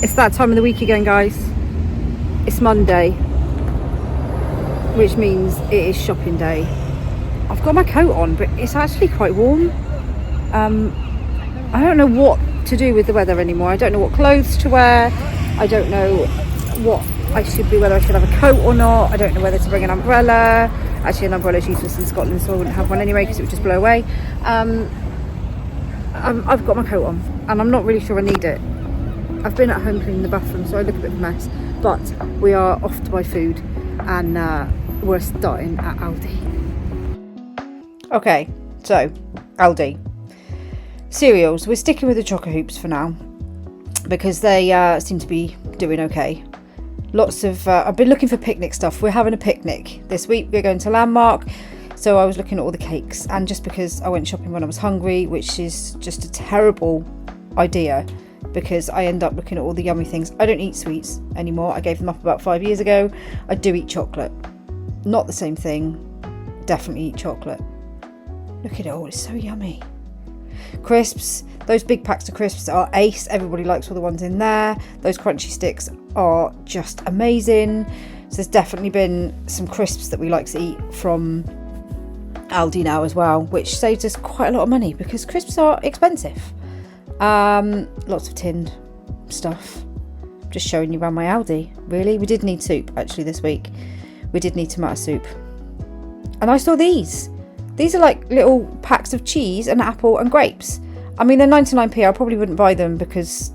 It's that time of the week again, guys. It's Monday, which means it is shopping day. I've got my coat on, but it's actually quite warm. I don't know what to do with the weather anymore. I don't know what clothes to wear. I don't know what I should be, whether I should have a coat or not. I don't know whether to bring an umbrella. Actually, an umbrella is useless in Scotland, so I wouldn't have one anyway because it would just blow away. I've got my coat on and I'm not really sure I need it. I've been at home cleaning the bathroom, so I look a bit of a mess, but we are off to buy food and we're starting at Aldi. Okay, so Aldi. Cereals, we're sticking with the chocolate hoops for now because they seem to be doing okay. Lots of I've been looking for picnic stuff. We're having a picnic this week. We're going to Landmark, so I was looking at all the cakes, and just because I went shopping when I was hungry, which is just a terrible idea because I end up looking at all the yummy things. I don't eat sweets anymore. I gave them up about 5 years ago. I do eat chocolate, not the same thing. Definitely eat chocolate. Look at it all, it's so yummy. Crisps, those big packs of crisps are ace. Everybody likes all the ones in there. Those crunchy sticks are just amazing. So there's definitely been some crisps that we like to eat from Aldi now as well, which saves us quite a lot of money because crisps are expensive. Lots of tinned stuff. Just showing you around my Aldi. Really, we did need soup actually this week. We did need tomato soup, and I saw these. These are like little packs of cheese and apple and grapes. I mean, they're 99p. I probably wouldn't buy them because,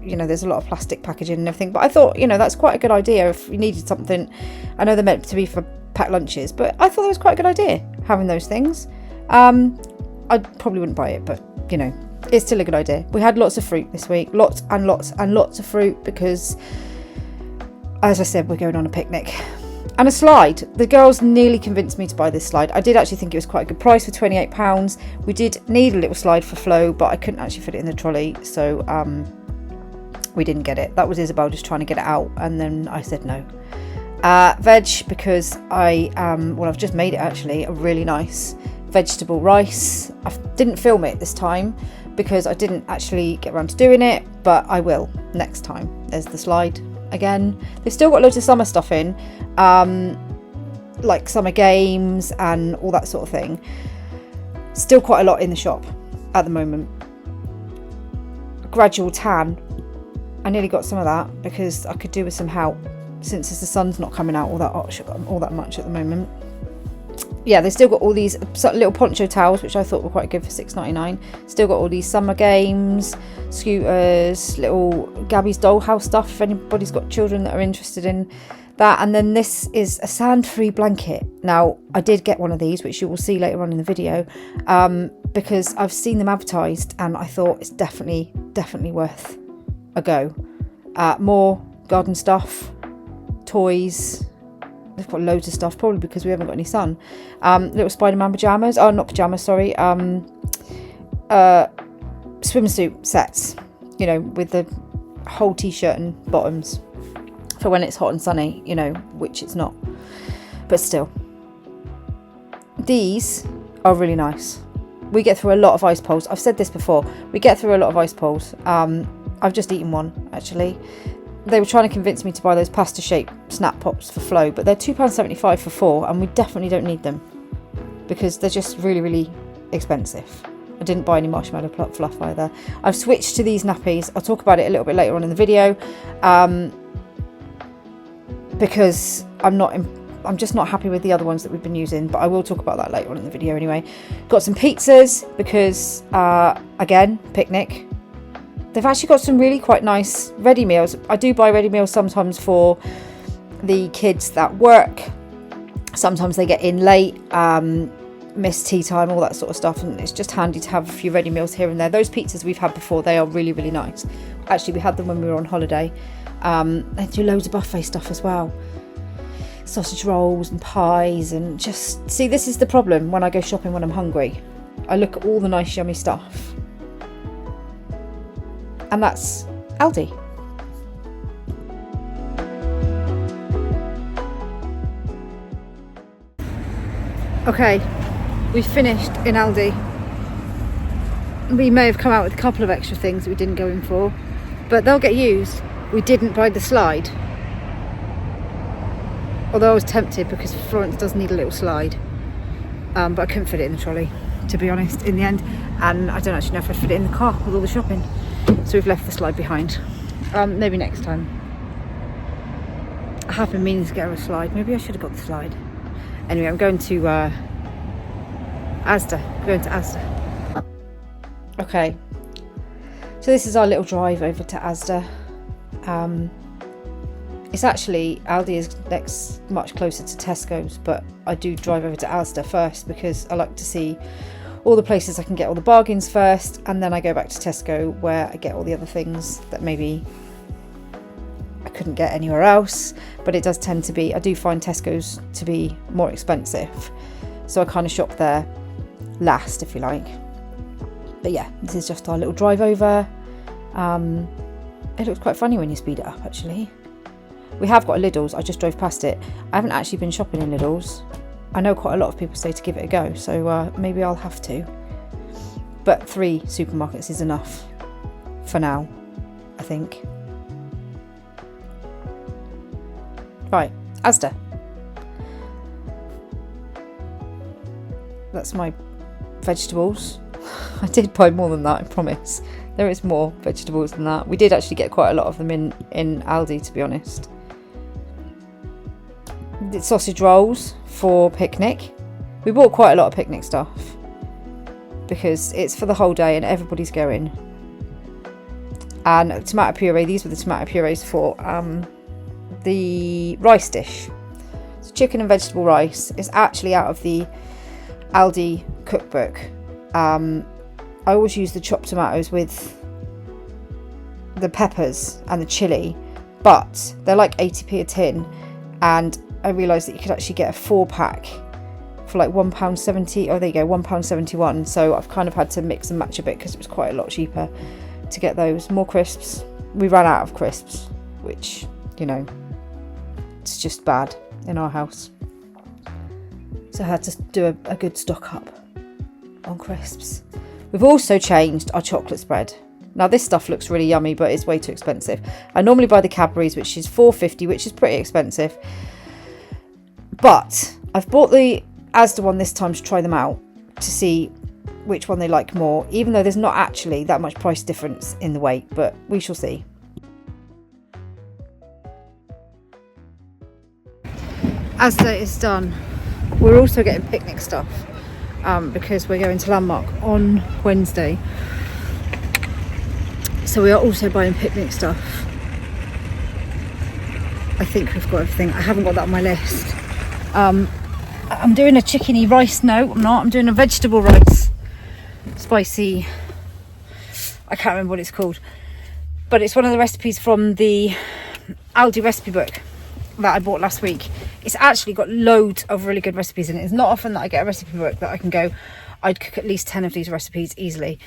you know, there's a lot of plastic packaging and everything. But I thought, you know, that's quite a good idea if you needed something. I know they're meant to be for packed lunches, but I thought that was quite a good idea, having those things. I probably wouldn't buy it, but, you know, it's still a good idea. We had lots of fruit this week. Lots and lots and lots of fruit because, as I said, we're going on a picnic. And a slide. The girls nearly convinced me to buy this slide. I did actually think it was quite a good price for £28. We did need a little slide for Flo, but I couldn't actually fit it in the trolley, so we didn't get it. That was Isabelle just trying to get it out, and then I said no. Veg, because I've just made it actually, a really nice vegetable rice. I didn't film it this time because I didn't actually get around to doing it, but I will next time. There's the slide. Again, they've still got loads of summer stuff in, like summer games and all that sort of thing. Still quite a lot in the shop at the moment. Gradual tan. I nearly got some of that because I could do with some help since the sun's not coming out all that much at the moment. Yeah, they've still got all these little poncho towels, which I thought were quite good for £6.99. Still got all these summer games, scooters, little Gabby's dollhouse stuff, if anybody's got children that are interested in that. And then this is a sand-free blanket. Now, I did get one of these, which you will see later on in the video, because I've seen them advertised and I thought it's definitely worth a go. More garden stuff, toys. They've got loads of stuff, probably because we haven't got any sun. Little Spider-Man pyjamas. Oh, not pyjamas, sorry. Swimsuit sets, you know, with the whole t-shirt and bottoms for when it's hot and sunny, you know, which it's not. But still. These are really nice. We get through a lot of ice poles. I've said this before. We get through a lot of ice poles. I've just eaten one, actually. They were trying to convince me to buy those pasta-shaped snap pops for Flo, but they're £2.75 for 4, and we definitely don't need them because they're just really, really expensive. I didn't buy any marshmallow fluff either. I've switched to these nappies. I'll talk about it a little bit later on in the video, because I'm just not happy with the other ones that we've been using, but I will talk about that later on in the video anyway. Got some pizzas because, again, picnic. They've actually got some really quite nice ready meals. I do buy ready meals sometimes for the kids that work. Sometimes they get in late, miss tea time, all that sort of stuff. And it's just handy to have a few ready meals here and there. Those pizzas we've had before, they are really, really nice. Actually, we had them when we were on holiday. They do loads of buffet stuff as well. Sausage rolls and pies and just... See, this is the problem when I go shopping when I'm hungry. I look at all the nice, yummy stuff. And that's Aldi. Okay, we finished in Aldi. We may have come out with a couple of extra things that we didn't go in for, but they'll get used. we didn't buy the slide. Although I was tempted because Florence does need a little slide. But I couldn't fit it in the trolley, to be honest, in the end. And I don't actually know if I'd fit it in the car with all the shopping. So we've left the slide behind. Maybe next time. I have been meaning to get her a slide. Maybe I should have got the slide. Anyway, I'm going to Asda. I'm going to Asda. Okay. So this is our little drive over to Asda. It's actually, Aldi is much closer to Tesco's, but I do drive over to Asda first because I like to see all the places I can get all the bargains first, and then I go back to Tesco where I get all the other things that maybe I couldn't get anywhere else. But it does tend to be, I do find Tesco's to be more expensive, so I kind of shop there last, if you like. But yeah, this is just our little drive over. It looks quite funny when you speed it up, actually. We have got a Lidl's, I just drove past it. I haven't actually been shopping in Lidl's. I know quite a lot of people say to give it a go, so maybe I'll have to. But 3 supermarkets is enough for now, I think. Right, Asda. That's my vegetables. I did buy more than that, I promise. There is more vegetables than that. We did actually get quite a lot of them in Aldi, to be honest. The sausage rolls for picnic. We bought quite a lot of picnic stuff because it's for the whole day and everybody's going. And tomato puree. These were the tomato purees for the rice dish. So chicken and vegetable rice is actually out of the Aldi cookbook. I always use the chopped tomatoes with the peppers and the chilli, but they're like 80p a tin, and I realised that you could actually get a 4-pack for like £1.70. Oh, there you go, £1.71. So I've kind of had to mix and match a bit because it was quite a lot cheaper to get those. More crisps. We ran out of crisps, which, you know, it's just bad in our house. So I had to do a good stock up on crisps. We've also changed our chocolate spread. Now this stuff looks really yummy, but it's way too expensive. I normally buy the Cadbury's, which is £4.50, which is pretty expensive. But I've bought the Asda one this time to try them out, to see which one they like more, even though there's not actually that much price difference in the weight, but we shall see. Asda is done. We're also getting picnic stuff because we're going to Landmark on Wednesday. So we are also buying picnic stuff. I think we've got everything. I haven't got that on my list. I'm doing a chickeny rice. No, I'm not. I'm doing a vegetable rice. Spicy. I can't remember what it's called. But it's one of the recipes from the Aldi recipe book that I bought last week. It's actually got loads of really good recipes in it. It's not often that I get a recipe book that I can go, I'd cook at least 10 of these recipes easily.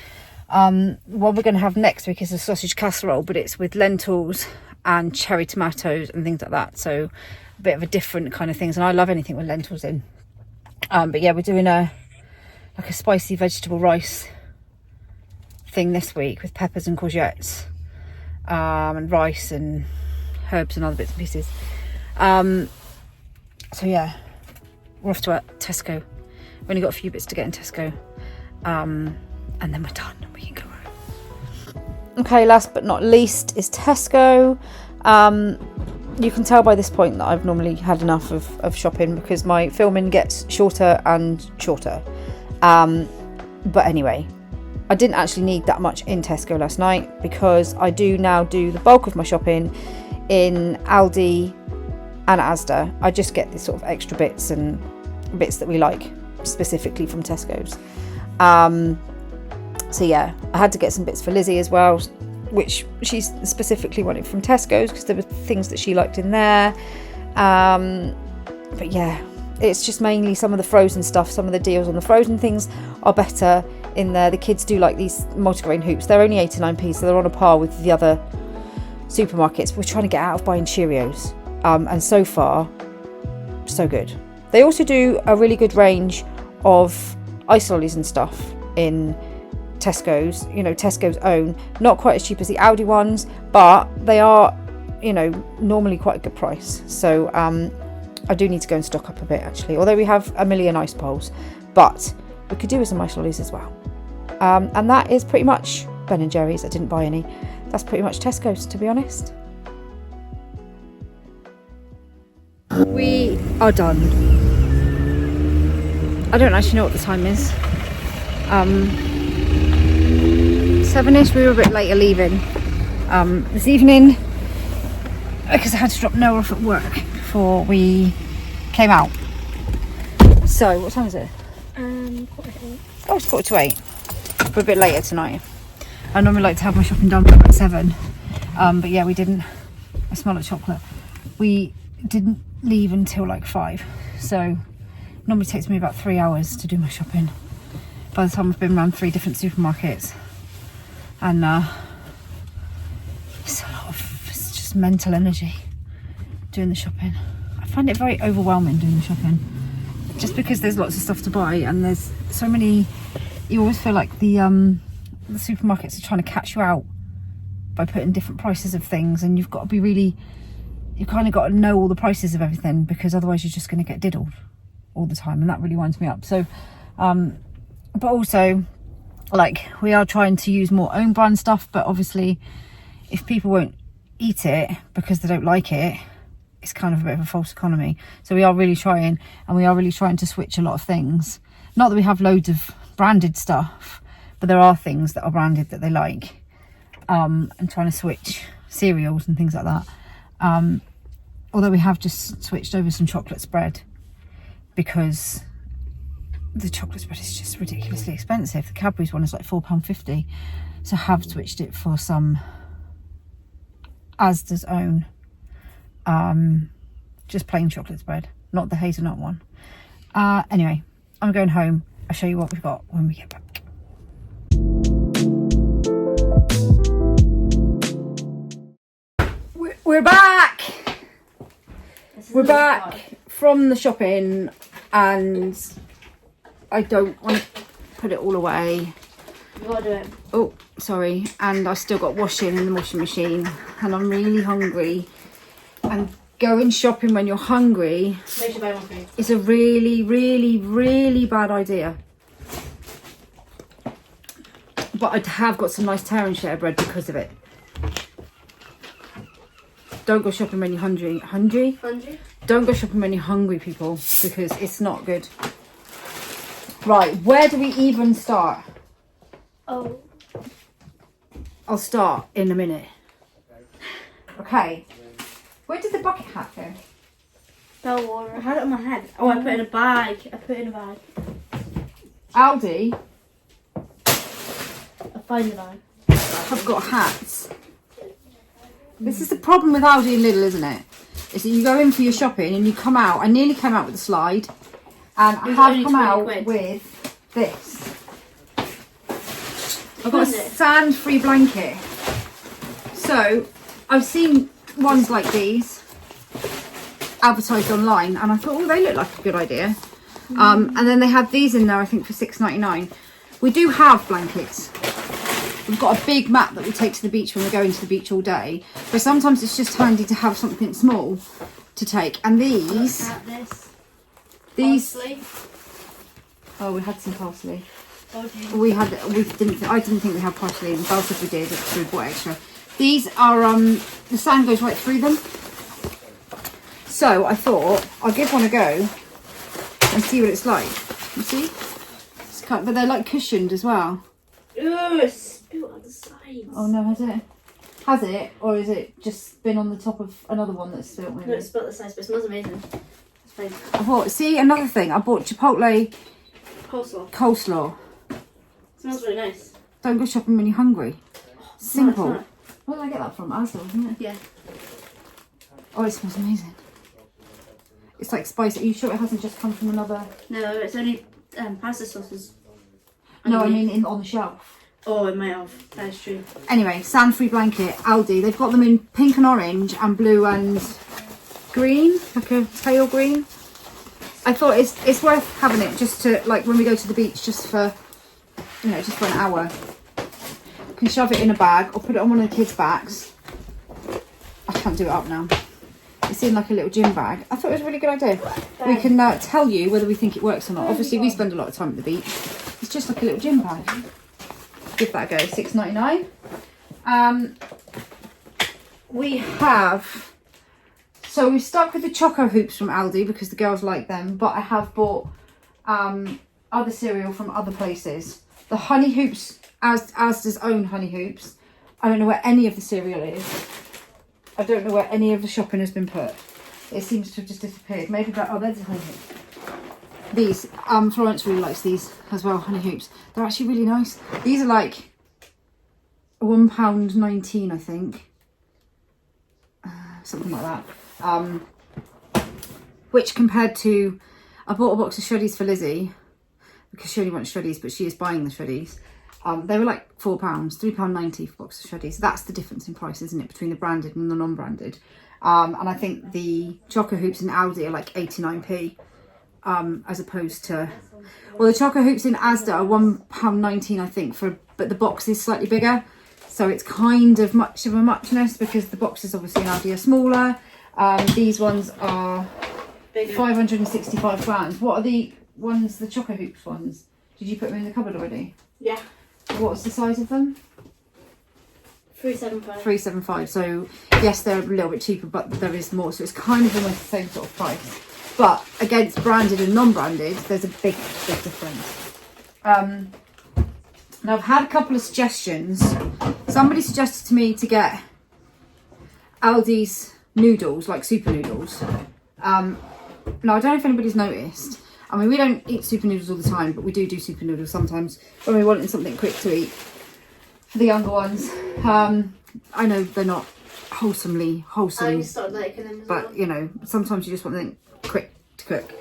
What we're going to have next week is a sausage casserole, but it's with lentils and cherry tomatoes and things like that. So a bit of a different kind of things. And I love anything with lentils in. But yeah, we're doing a spicy vegetable rice thing this week with peppers and courgettes, and rice and herbs and other bits and pieces. So yeah, we're off to Tesco. We've only got a few bits to get in Tesco. And then we're done. We can go home. Okay, last but not least is Tesco. You can tell by this point that I've normally had enough of shopping because my filming gets shorter and shorter. But anyway, I didn't actually need that much in Tesco last night because I do now do the bulk of my shopping in Aldi and Asda. I just get these sort of extra bits and bits that we like specifically from Tesco's. So yeah, I had to get some bits for Lizzie as well, which she specifically wanted from Tesco's because there were things that she liked in there. But yeah, it's just mainly some of the frozen stuff. Some of the deals on the frozen things are better in there. The kids do like these multigrain hoops. They're only 89p, so they're on a par with the other supermarkets. We're trying to get out of buying Cheerios. And so far, so good. They also do a really good range of ice lollies and stuff in Tesco's, you know, Tesco's own. Not quite as cheap as the Aldi ones, but they are you know, normally quite a good price. So I do need to go and stock up a bit actually, although we have a million ice poles, but we could do with some ice lollies as well. And that is pretty much Ben and Jerry's. I didn't buy any. That's pretty much Tesco's, to be honest. We are done. I don't actually know what the time is. 7ish. We were a bit later leaving this evening because I had to drop Noah off at work before we came out. So what time is it? 8:15. Oh, it's 8:45. We're a bit later tonight. I normally like to have my shopping done by about 7, but yeah, we didn't. I smell like chocolate. We didn't leave until like 5, so it normally takes me about 3 hours to do my shopping by the time I've been around 3 different supermarkets, and it's just mental energy doing the shopping. I find it very overwhelming doing the shopping, just because there's lots of stuff to buy and there's so many. You always feel like the supermarkets are trying to catch you out by putting different prices of things, and you've got to be really, you kind of got to know all the prices of everything, because otherwise you're just going to get diddled all the time, and that really winds me up. So but also, like, we are trying to use more own brand stuff, but obviously if people won't eat it because they don't like it, it's kind of a bit of a false economy. So we are really trying, and we are really trying to switch a lot of things. Not that we have loads of branded stuff, but there are things that are branded that they like, and trying to switch cereals and things like that. Although we have just switched over some chocolate spread, because the chocolate spread is just ridiculously expensive. The Cadbury's one is like £4.50, so I have switched it for some Asda's own just plain chocolate spread, not the hazelnut one. Anyway, I'm going home. I'll show you what we've got when we get back. We're back. We're back from the shopping, and I don't want to put it all away. You gotta do it. Oh, sorry. And I still got washing in the washing machine, and I'm really hungry. And going shopping when you're hungry is a really, really, really bad idea. But I have got some nice tear and share bread because of it. Don't go shopping when you're hungry. Hungry? Don't go shopping when you're hungry, people, because it's not good. Right, where do we even start? Oh. I'll start in a minute. Okay. Where did the bucket hat go? Bell water. I had it on my head. Oh, I put it in a bag. Aldi I find the bag. have got hats. This is the problem with Aldi and Lidl, isn't it? Is that you go in for your shopping and you come out. I nearly came out with a slide, and I have come out with this. I've got a sand-free blanket. So I've seen ones like these advertised online, and I thought, oh, they look like a good idea. And then they had these in there, I think, for £6.99. We do have blankets. We've got a big mat that we take to the beach when we're going to the beach all day, but sometimes it's just handy to have something small to take. And these Parsley. Oh, we had some parsley. Oh, I didn't think we had parsley, and Belle said we did, so we bought extra. These are the sand goes right through them, so I thought I'll give one a go and see what it's like. You see, it's but they're like cushioned as well. Ooh, it's spilled on the sides. Oh no, has it, or is it just been on the top of another one that's spilt? No, it's spilled the sides, but it smells amazing. It's fine. I bought, see, another thing, I bought Chipotle coleslaw. It smells really nice. Don't go shopping when you're hungry. Simple. No, Where did I get that from? Asda, wasn't it? yeah. Oh, it smells amazing. It's like spicy. Are you sure it hasn't just come from another? No, it's only pasta sauces. No, I mean on the shelf. Oh, it might have. That is true. Anyway, sand-free blanket, Aldi. They've got them in pink and orange and blue and green, like a pale green. I thought it's worth having it just to, like, when we go to the beach, just for, you know, just for an hour. You can shove it in a bag or put it on one of the kids' backs. I can't do it up now. It's in like a little gym bag. I thought it was a really good idea. We can tell you whether we think it works or not. Obviously, we spend a lot of time at the beach. It's just like a little gym bag. Give that a go. $6.99. We have... So we've stuck with the Choco Hoops from Aldi because the girls like them. But I have bought other cereal from other places. The Honey Hoops, Asda's own Honey Hoops. I don't know where any of the cereal is. I don't know where any of the shopping has been put. It seems to have just disappeared. Maybe that... Oh, there's a Honey Hoop. These, Florence really likes these as well, Honey Hoops. They're actually really nice. These are like £1.19, I think. Something like that. Which compared to... I bought a box of shreddies for Lizzie because she only wants shreddies, but she is buying the shreddies. They were like £4, £3.90 for a box of shreddies. That's the difference in price, isn't it, between the branded and the non-branded. And I think the Choco Hoops in Aldi are like 89p, as opposed to... Well, the Choco Hoops in Asda are £1.19, I think, but the box is slightly bigger. So it's kind of much of a muchness because the boxes obviously in Aldi are smaller. These ones are bigger. 565 grams. What are the ones, the Choco Hoops ones? Did you put them in the cupboard already? Yeah. What's the size of them? 375. 375. So yes, they're a little bit cheaper, but there is more. So it's kind of almost the same sort of price. But against branded and non-branded, there's a big difference. Now I've had a couple of suggestions. Somebody suggested to me to get Aldi's noodles, like super noodles. Now I don't know if anybody's noticed. I mean, we don't eat super noodles all the time, but we do super noodles sometimes when we want something quick to eat for the younger ones. I know they're not wholesome, I started liking them as but well. you know, sometimes you just want something quick to cook.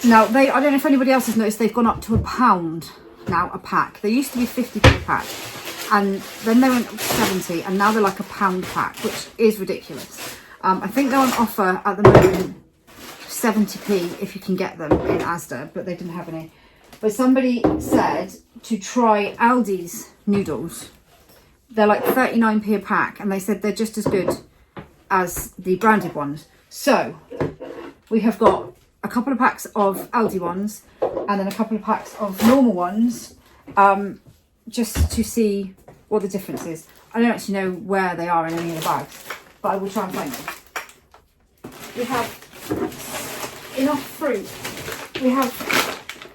Now I don't know if anybody else has noticed, they've gone up to £1 now a pack. They used to be 50p a pack, and then they went up to 70, and now they're like £1 pack, which is ridiculous. I think they're on offer at the moment, 70p if you can get them in Asda, but they didn't have any. But somebody said to try Aldi's noodles. They're like 39p a pack, and they said they're just as good as the branded ones. So we have got a couple of packs of Aldi ones and then a couple of packs of normal ones, just to see what the difference is. I don't actually know where they are in any of the bags, but I will try and find them. We have enough fruit. We have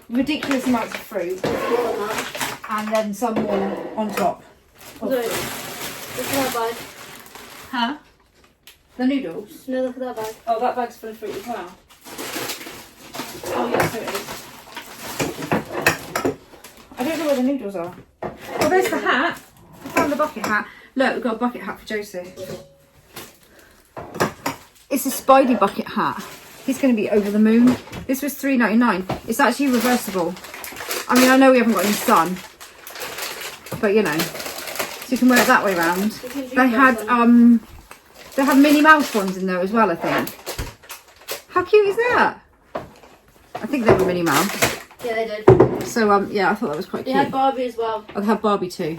ridiculous amounts of fruit, and then some more on top. Look at that bag. Huh? The noodles? No, look at that bag. Oh, that bag's full of fruit as well. Oh yes, so it is. I don't know where the noodles are. Oh, there's the hat. I found the bucket hat. Look, we've got a bucket hat for Joseph. It's a Spidey bucket hat. He's going to be over the moon. This was $3.99. It's actually reversible. I mean, I know we haven't got any sun, but you know, so you can wear it that way around. They had Minnie Mouse ones in there as well, I think. How cute is that? I think they were Minnie Mouse. Yeah, they did. So yeah, I thought that was quite cute. They had Barbie as well. I'll have Barbie too.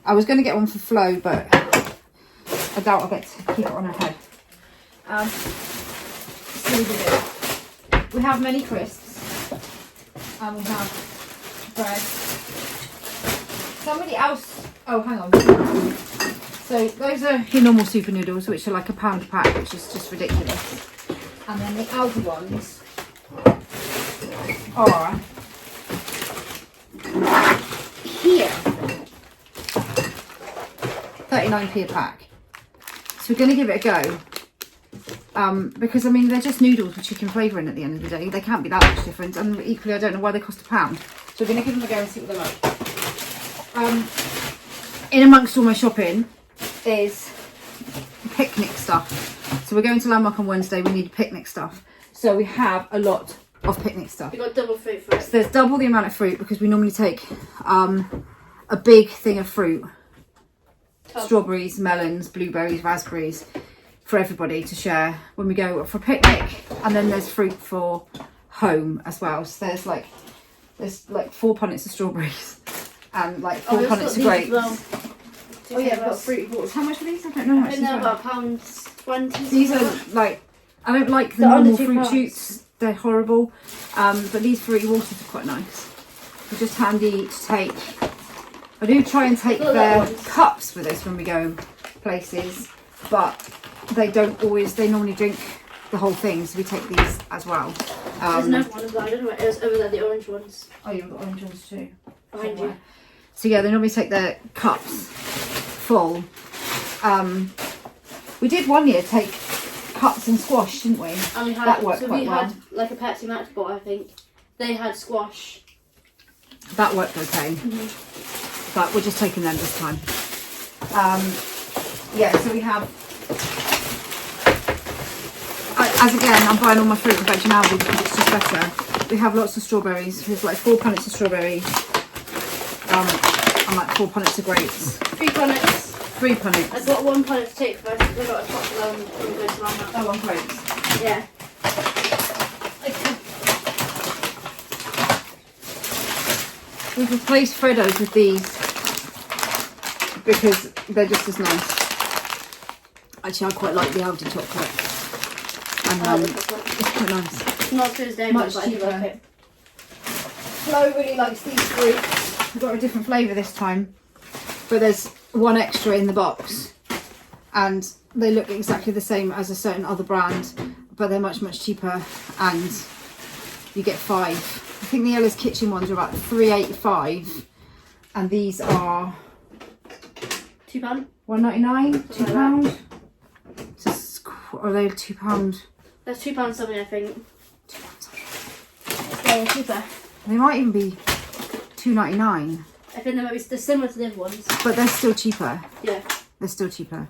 I was going to get one for Flo, but I doubt I'll get to keep it on her head. So we have many crisps, and we have bread. Somebody else, oh hang on. So those are your normal super noodles, which are like £1 a pack, which is just ridiculous. And then the Aldi ones are here, 39p a pack. So we're going to give it a go. Because I mean, they're just noodles with chicken flavouring at the end of the day. They can't be that much different, and equally I don't know why they cost £1. So we're going to give them a go and see what they're like. In amongst all my shopping is picnic stuff. So we're going to Landmark on Wednesday. We need picnic stuff. So we have a lot of picnic stuff. We got double fruit for it. So there's double the amount of fruit because we normally take a big thing of fruit. Strawberries, melons, blueberries, raspberries for everybody to share when we go for a picnic. And then there's fruit for home as well. So there's like 4 punnets of strawberries and like 4 punnets of grapes. Oh yeah, we've got fruity waters. How much are these? I don't know how much. I think they're about £1.20. These are like, I don't like the normal fruit shoots. They're horrible. But these fruity waters are quite nice. They're just handy to take. I do try and take their cups with us when we go places, but they don't always. They normally drink the whole thing, so we take these as well. There's another one as well. I don't know what it is over there. The orange ones. Oh, you've got orange ones too. Behind you. So yeah, they normally take their cups full. We did one year take cups and squash, didn't we? And we had, that worked so quite we well. had like a Pepsi Max bottle, I think. They had squash. That worked okay. But we're just taking them this time. Yeah, so we have, as again, I'm buying all my fruit and veg in Aldi because it's just better. We have lots of strawberries. There's like 4 punnets of strawberries. And like 4 punnets of grapes. 3 punnets. 3 punnets. I've got 1 punnet to take first. We've got a chocolate when we go to Mama. Oh, on grapes. Yeah. We've replaced Freddos with these because they're just as nice. Actually, I quite like the Aldi chocolate. And it's quite nice. Not to his day, Much but I do cheaper. like it. Flo really likes these fruits. We've got a different flavour this time, but there's 1 extra in the box, and they look exactly the same as a certain other brand, but they're much cheaper, and you get 5. I think the Ella's Kitchen ones are about £3.85, and these are £2. £1.99, £2. Are they £2? That's £2 something, I think. They're cheaper. They might even be £2.99. I think they might be similar to the other ones. But they're still cheaper. Yeah. They're still cheaper.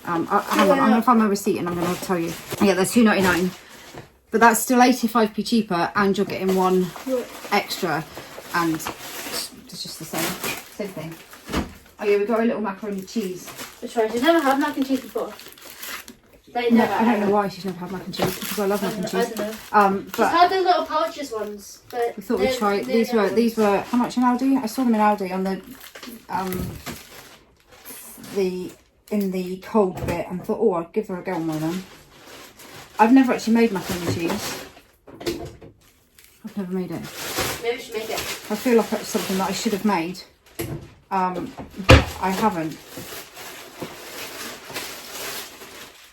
Hang on, I'm going to find my receipt and I'm going to tell you. Yeah, they're £2.99. But that's still 85p cheaper, and you're getting 1 extra, and it's just the same thing. Oh yeah, we got a little macaroni cheese. That's right. You've never had mac and cheese before. They No, never I don't know why she's never had mac and cheese, because I love mac and I cheese. don't know. She's But had the little pouches ones. But we thought we'd try. These were how much in Aldi? I saw them in Aldi on in the cold bit, and thought, oh, I'd give her a go on one of them. I've never actually made macaroni and cheese. I've never made it. Maybe we should make it. I feel like it's something that I should have made, but I haven't.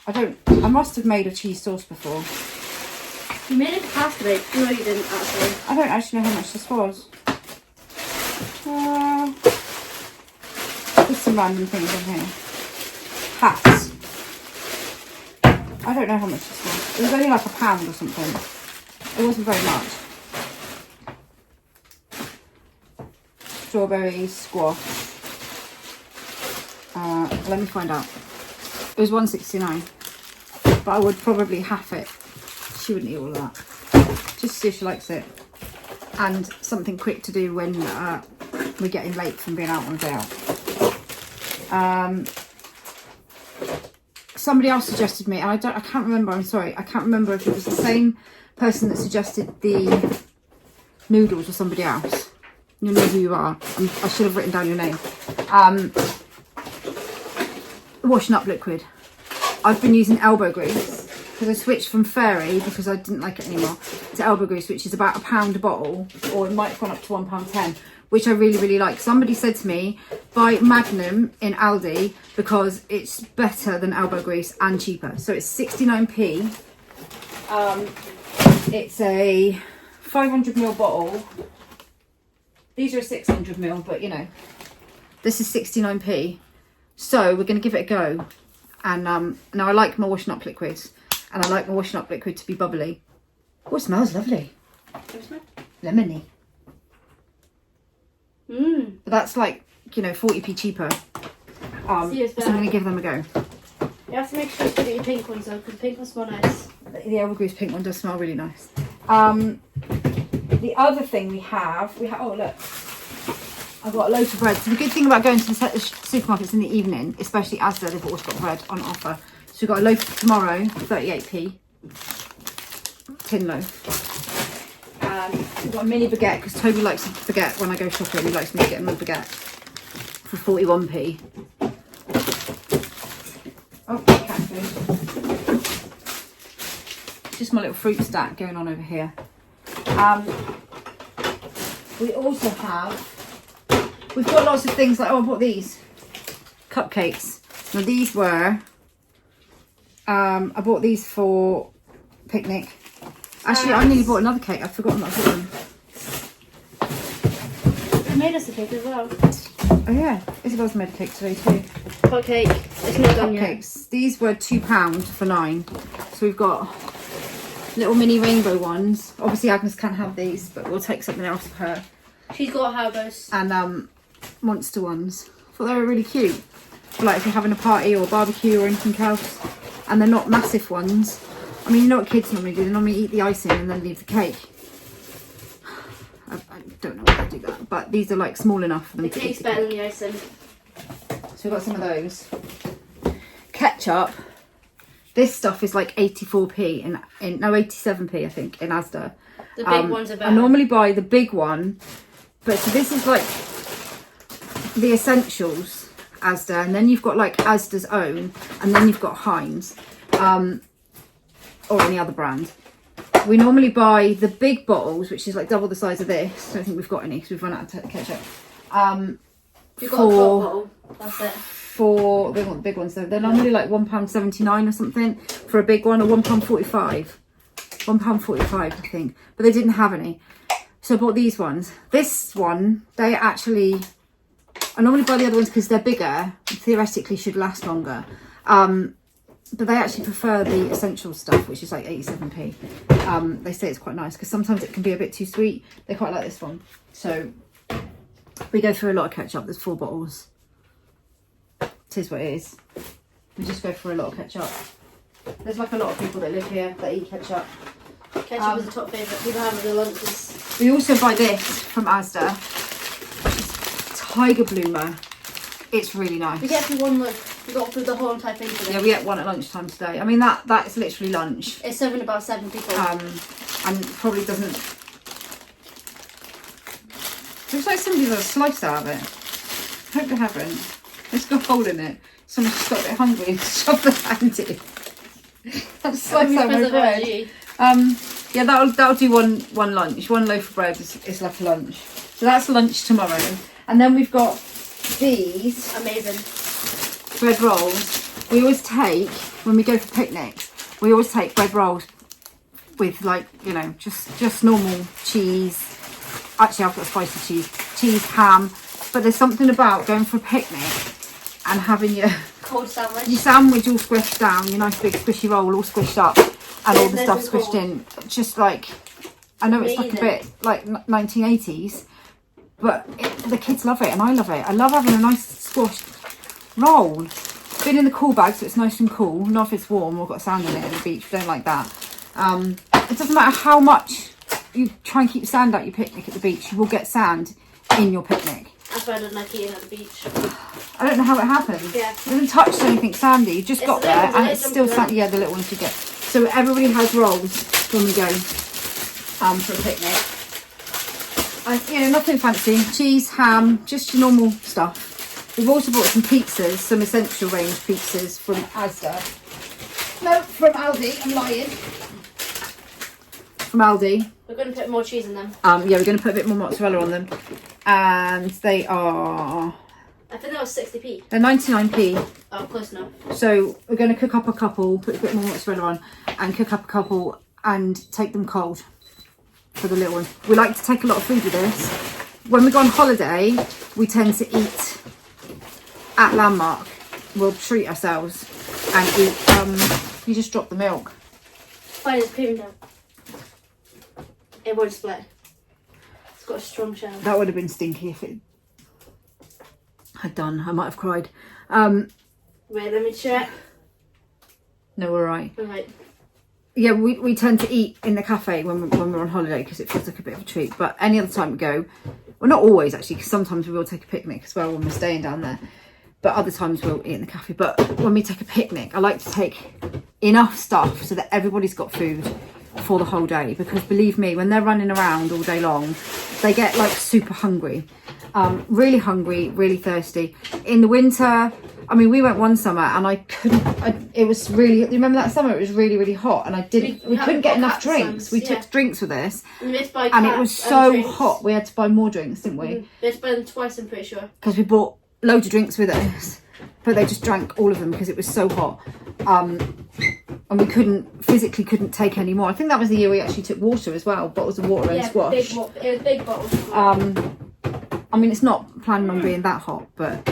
I must have made a cheese sauce before. You made it pasta bake. No, you didn't actually. I don't actually know how much this was. There's some random things in here. Hats. I don't know how much this was. It was only like £1 or something. It wasn't very much. Strawberries, squash. Let me find out. It was £1.69, but I would probably half it. She wouldn't eat all of that. Just to see if she likes it. And something quick to do when we're getting late from being out on a day out. Somebody else suggested me, and I can't remember. I'm sorry, I can't remember if it was the same person that suggested the noodles or somebody else. You know who you are. I should have written down your name. Washing up liquid. I've been using elbow grease because I switched from Fairy, because I didn't like it anymore, to elbow grease, which is about £1 a bottle, or it might have gone up to £1.10, which I really like. Somebody said to me, buy Magnum in Aldi because it's better than elbow grease and cheaper. So it's 69p. It's a 500ml bottle. These are a 600ml, but you know, this is 69p. So we're going to give it a go. And now I like my washing up liquids, and I like my washing up liquid to be bubbly. Oh, it smells lovely. Lemony. But that's like, you know, 40p cheaper. So I'm going to give them a go. You have to make sure to get your pink ones though, because the pink ones smell nice. The elbow grease pink one does smell really nice. The other thing we have, oh look, I've got a loaf of bread. So the good thing about going to the supermarkets in the evening, especially Asda, they've always got bread on offer. So we've got a loaf tomorrow, 38p, tin loaf. We've got a mini baguette, because Toby likes a baguette when I go shopping. He likes me to get him a baguette for 41p. Oh, cat food. Just my little fruit stack going on over here. We also have, we've got lots of things like, oh, I bought these cupcakes. Now these were, I bought these for picnic. Actually, I nearly bought another cake. I've forgotten that I bought them. They made us a cake as well. Oh yeah, Isabel's made a cake today too. Hot cake. It's not done yet. Cupcakes. These were £2 for 9. So we've got little mini rainbow ones. Obviously Agnes can't have these, but we'll take something else for her. She's got Harbos. And monster ones. I thought they were really cute. For like if you're having a party or a barbecue or anything else. And they're not massive ones. I mean, you know what kids normally do? They normally eat the icing and then leave the cake. I don't know why they do that, but these are like small enough for them to eat. The cake's better than the icing. So we've got some of those. Ketchup. This stuff is like 84p in 87p I think in Asda. The big ones are better. I normally buy the big one, but so this is like the essentials Asda, and then you've got like Asda's own, and then you've got Heinz, or any other brand. We normally buy the big bottles, which is like double the size of this. I don't think we've got any because we've run out of ketchup. You've got a top bottle. That's it. For they want the big ones though. They're normally like £1.79 or something for a big one, or £1.45. £1.45 I think, but they didn't have any, so I bought these ones. This one, they actually, I normally buy the other ones because they're bigger and theoretically should last longer, but they actually prefer the essential stuff, which is like 87p. They say it's quite nice because sometimes it can be a bit too sweet. They quite like this one, so we go through a lot of ketchup. There's 4 bottles. It is what it is. We just go for a lot of ketchup. There's like a lot of people that live here that eat ketchup. Ketchup is a top favourite. People have with their lunches. We also buy this from Asda, which is Tiger Bloomer. It's really nice. We get for one loaf. We got through the whole entire thing today. Yeah, we ate one at lunchtime today. I mean that is literally lunch. It's serving about 7 people. And probably doesn't. Looks like somebody's got a slice out of it. Hope they haven't. It's got a hole in it. Someone just got a bit hungry and shoved their hand in. I've sliced out my bread. Yeah, that'll do one lunch. One loaf of bread is like a lunch. So that's lunch tomorrow. And then we've got these amazing bread rolls. We always take, when we go for picnics, we always take bread rolls with like, you know, just normal cheese. Actually, I've got spicy cheese, ham. But there's something about going for a picnic and having your cold sandwich. Your sandwich all squished down, your nice big squishy roll all squished up, and all the stuff squished in. Just like, I know it's like a bit like 1980s, but the kids love it and I love it. I love having a nice squashed roll. Been in the cool bag so it's nice and cool. Not if it's warm or got sand in it at the beach. We don't like that. It doesn't matter how much you try and keep sand out your picnic at the beach, you will get sand in your picnic. That's why I don't like eating at the beach. I don't know how it happened. Yeah. It hasn't touched anything sandy. You just got there and it's still sandy. Yeah, the little ones you get. So everybody has rolls when we go for a picnic. You know, nothing fancy. Cheese, ham, just your normal stuff. We've also bought some pizzas, some essential range pizzas from Asda. No, from Aldi. I'm lying. From Aldi. We're going to put more cheese in them. Yeah, we're going to put a bit more mozzarella on them. And they are... I think that was 60p. They're 99p. Oh, close enough. So we're going to cook up a couple, put a bit more mozzarella on, and cook up a couple and take them cold for the little one. We like to take a lot of food with this. When we go on holiday, we tend to eat at Landmark. We'll treat ourselves and eat... you just drop the milk. Fine, it's cream down. It won't split. It's got a strong shell. That would have been stinky if it had done. I might have cried. Wait, let me check. No, we're right. All right. Yeah, we tend to eat in the cafe when we're on holiday because it feels like a bit of a treat. But any other time we go, well, not always actually, because sometimes we will take a picnic as well when we're staying down there. But other times we'll eat in the cafe. But when we take a picnic, I like to take enough stuff so that everybody's got food for the whole day, because believe me, when they're running around all day long, they get like super hungry, really hungry, really thirsty. In the winter, I mean, we went one summer and I couldn't. It was really. You remember that summer? It was really, really hot, and I didn't. We couldn't get enough drinks. We took drinks with us, and it was so hot. We had to buy more drinks, didn't we? We had to buy them twice, I'm pretty sure. Because we bought loads of drinks with us, but they just drank all of them because it was so hot. And we physically couldn't take any more. I think that was the year we actually took water as well, bottles of water and squash. It was big bottles. I mean, it's not planning on being that hot, but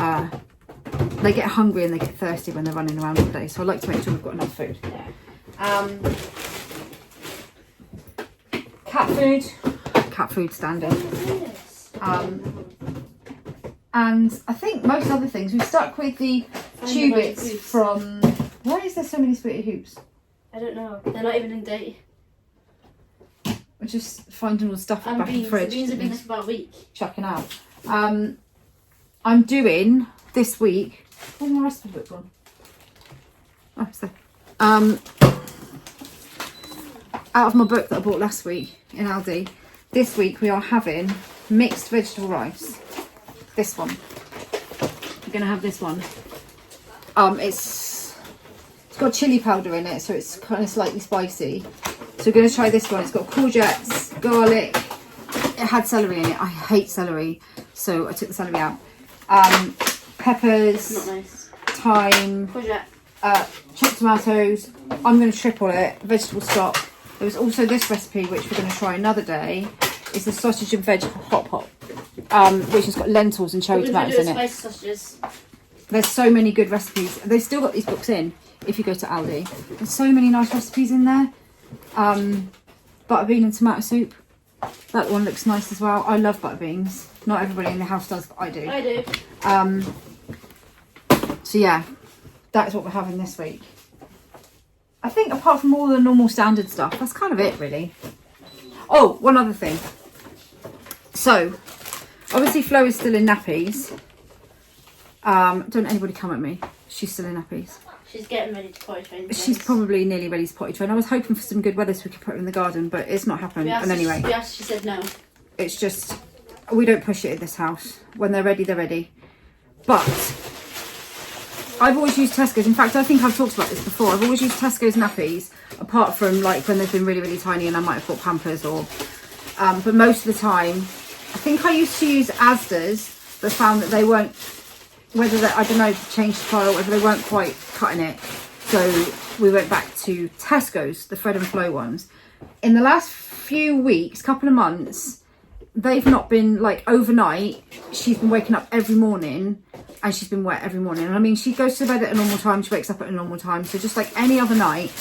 they get hungry and they get thirsty when they're running around all day. So I like to make sure we've got enough food. Cat food standard. And I think most other things, we've stuck with the tubits from... Why is there so many spirited hoops? I don't know. They're not even in date. We're just finding all the stuff back in the The fridge. beans have been there for about a week. Chucking out. I'm doing this week... Oh, my recipe book gone. Oh, it's there. Out of my book that I bought last week in Aldi, this week we are having mixed vegetable rice. This one. We're going to have this one. It's got chili powder in it, so it's kind of slightly spicy. So we're going to try this one. It's got courgettes, garlic. It had celery in it. I hate celery, so I took the celery out. Peppers, Not nice. thyme, Courgette. chopped tomatoes. I'm going to triple it. Vegetable stock. There was also this recipe, which we're going to try another day. It's the sausage and veg hot pot, which has got lentils and cherry tomatoes in it. Spicy sausages. There's so many good recipes. They've still got these books in if you go to Aldi. There's so many nice recipes in there. Butter bean and tomato soup. That one looks nice as well. I love butter beans. Not everybody in the house does, but I do. I do. So yeah, that's what we're having this week. I think apart from all the normal standard stuff, that's kind of it really. Oh, one other thing. So, obviously Flo is still in nappies. Don't anybody come at me. She's still in nappies. She's getting ready to potty train. She's probably nearly ready to potty train. I was hoping for some good weather so we could put her in the garden, but it's not happened. And anyway, she said no. It's just, we don't push it in this house. When they're ready, they're ready. But I've always used Tesco's. In fact, I think I've talked about this before. I've always used Tesco's nappies, apart from like when they've been really, really tiny and I might have bought Pampers or... but most of the time, I think I used to use Asda's, but found that they weren't... Whether they, I don't know, changed the file, whether they weren't quite cutting it. So we went back to Tesco's, the Fred and Flo ones. In the last few weeks, couple of months, they've not been like overnight. She's been waking up every morning and she's been wet every morning. And I mean, she goes to bed at a normal time. She wakes up at a normal time. So just like any other night.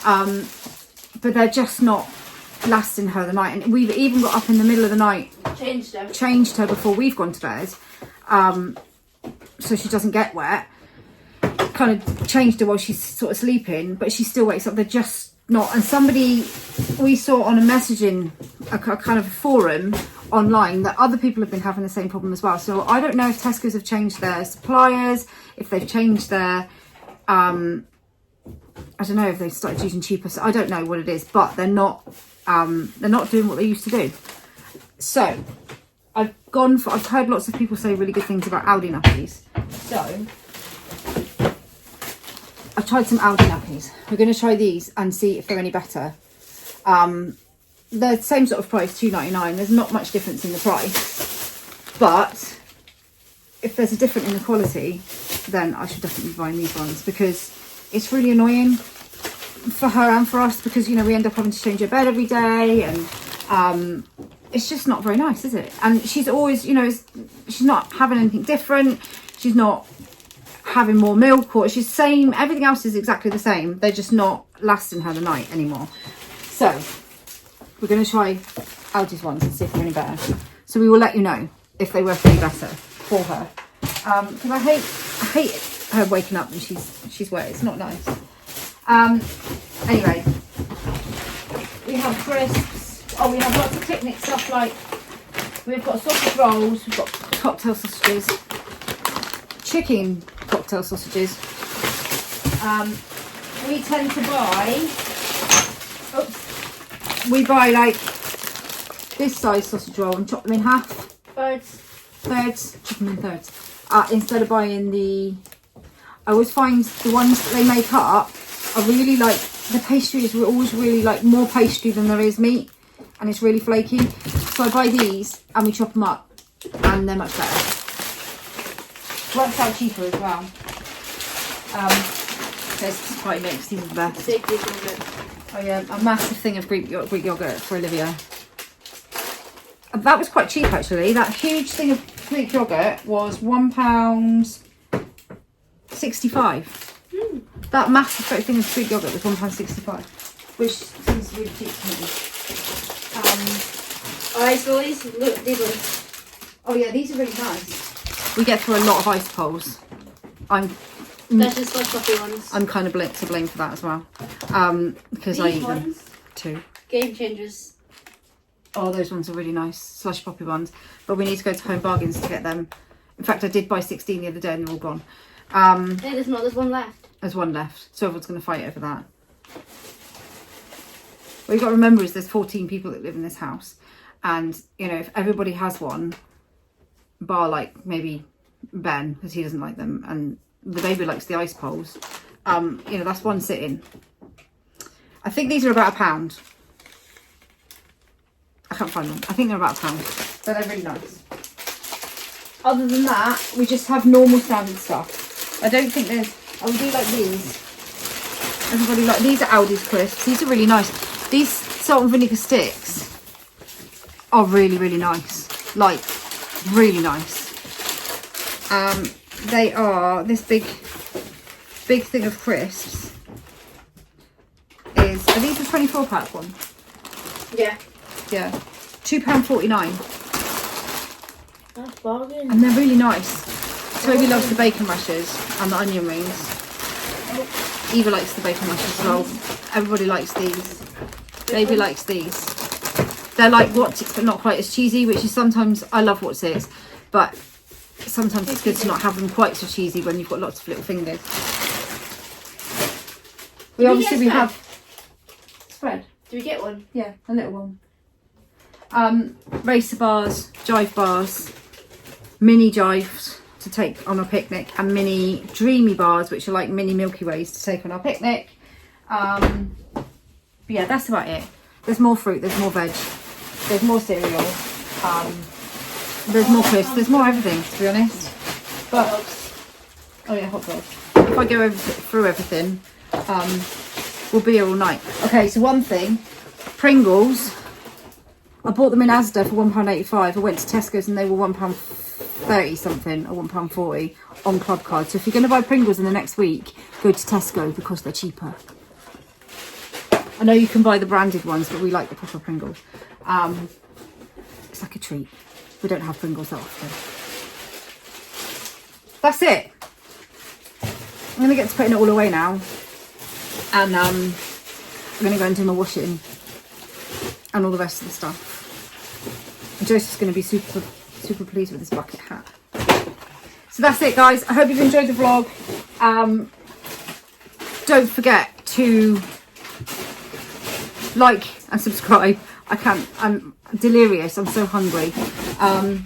But they're just not lasting her the night. And we've even got up in the middle of the night. Changed her before we've gone to bed. So she doesn't get wet. Kind of changed her while she's sort of sleeping, but she still wakes up. They're just not. And somebody we saw on a messaging, a kind of forum online, that other people have been having the same problem as well. So I don't know if Tesco's have changed their suppliers, if they've changed their, I don't know if they've started using cheaper. So I don't know what it is, but they're not doing what they used to do. So I've heard lots of people say really good things about Aldi nappies. So I've tried some Aldi nappies. We're going to try these and see if they're any better. They're the same sort of price, $2.99. There's not much difference in the price. But if there's a difference in the quality, then I should definitely be buying these ones, because it's really annoying for her and for us, because, you know, we end up having to change her bed every day, and it's just not very nice, is it? And she's always, you know, she's not having anything different. She's not having more milk, or she's same. Everything else is exactly the same. They're just not lasting her the night anymore. So we're going to try Aldi's ones and see if they're any better. So we will let you know if they work any better for her. Because I hate her waking up and she's wet. It's not nice. Anyway, we have crisps. Oh, we have lots of picnic stuff, like we've got sausage rolls, we've got cocktail sausages, chicken cocktail sausages. We tend to buy, we buy like this size sausage roll and chop them in half. Thirds, chop them in thirds. Instead of buying the, I always find the ones that they make up are really like, the pastry is always really like more pastry than there is meat, and it's really flaky. So I buy these and we chop them up, and they're much better. Works out cheaper as well. There's quite mixed, these are the best. Oh yeah, a massive thing of Greek yogurt for Olivia. That was quite cheap actually. That huge thing of Greek yogurt was £1.65. That massive thing of Greek yogurt was £1.65, which seems really cheap to me. Ice lollies, look, these ones. Oh yeah, these are really nice. We get through a lot of ice poles. That's just like coffee ones. I'm kind of to blame for that as well. Because I eat them too. Game changers. Oh, those ones are really nice, slush poppy ones. But we need to go to Home Bargains to get them. In fact, I did buy 16 the other day and they're all gone. There's one left. There's one left, so everyone's going to fight over that. What you've got to remember is there's 14 people that live in this house. And, you know, if everybody has one, bar like maybe Ben, because he doesn't like them, and the baby likes the ice poles, you know, that's one sitting. I think these are about £1. I can't find them. I think they're about £1. But they're really nice. Other than that, we just have normal standard stuff. I don't think there's... I would do like these. Everybody like... These are Aldi's crisps. These are really nice. These salt and vinegar sticks are really, really nice. Like, really nice. They are... This big thing of crisps is... Are these the 24 pack one? Yeah. Yeah. £2.49. That's bargain. And they're really nice. Toby loves the bacon rashers and the onion rings. Eva likes the bacon rashers as well. Everybody likes these. Baby likes these. They're like What's-Its but not quite as cheesy, which is sometimes, I love What's-Its, but sometimes it's good to not have them quite so cheesy when you've got lots of little fingers. We have spread. Do we get one? Yeah, a little one. Racer bars, jive bars, mini jives to take on a picnic, and mini dreamy bars, which are like mini Milky Ways to take on our picnic. But yeah, that's about it. There's more fruit, there's more veg, there's more cereal, there's more crisps, there's more everything, to be honest. But oh yeah, hot dogs. If I go through everything, we'll be here all night. Okay, so one thing, Pringles. I bought them in Asda for £1.85. I went to Tesco's and they were £1.30 something, or £1.40 on club card. So if you're going to buy Pringles in the next week, go to Tesco because they're cheaper. I know you can buy the branded ones, but we like the proper Pringles. It's like a treat. We don't have Pringles that often. That's it. I'm going to get to putting it all away now. And I'm going to go and do my washing and all the rest of the stuff. And Joseph's going to be super pleased with this bucket hat. So that's it, guys. I hope you've enjoyed the vlog. Don't forget to like and subscribe. I'm delirious. I'm so hungry. Oh,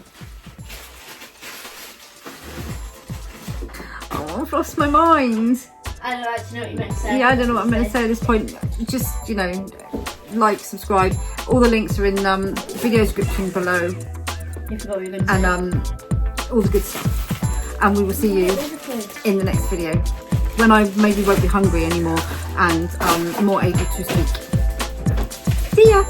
I've lost my mind. I don't like to know what you meant to say. Yeah, I don't know what I'm meant to say at this point. Just, you know, like, subscribe. All the links are in video description below. You forgot what you were going to say. And all the good stuff. And we will see you in the next video, when I maybe won't be hungry anymore and more able to speak. See ya!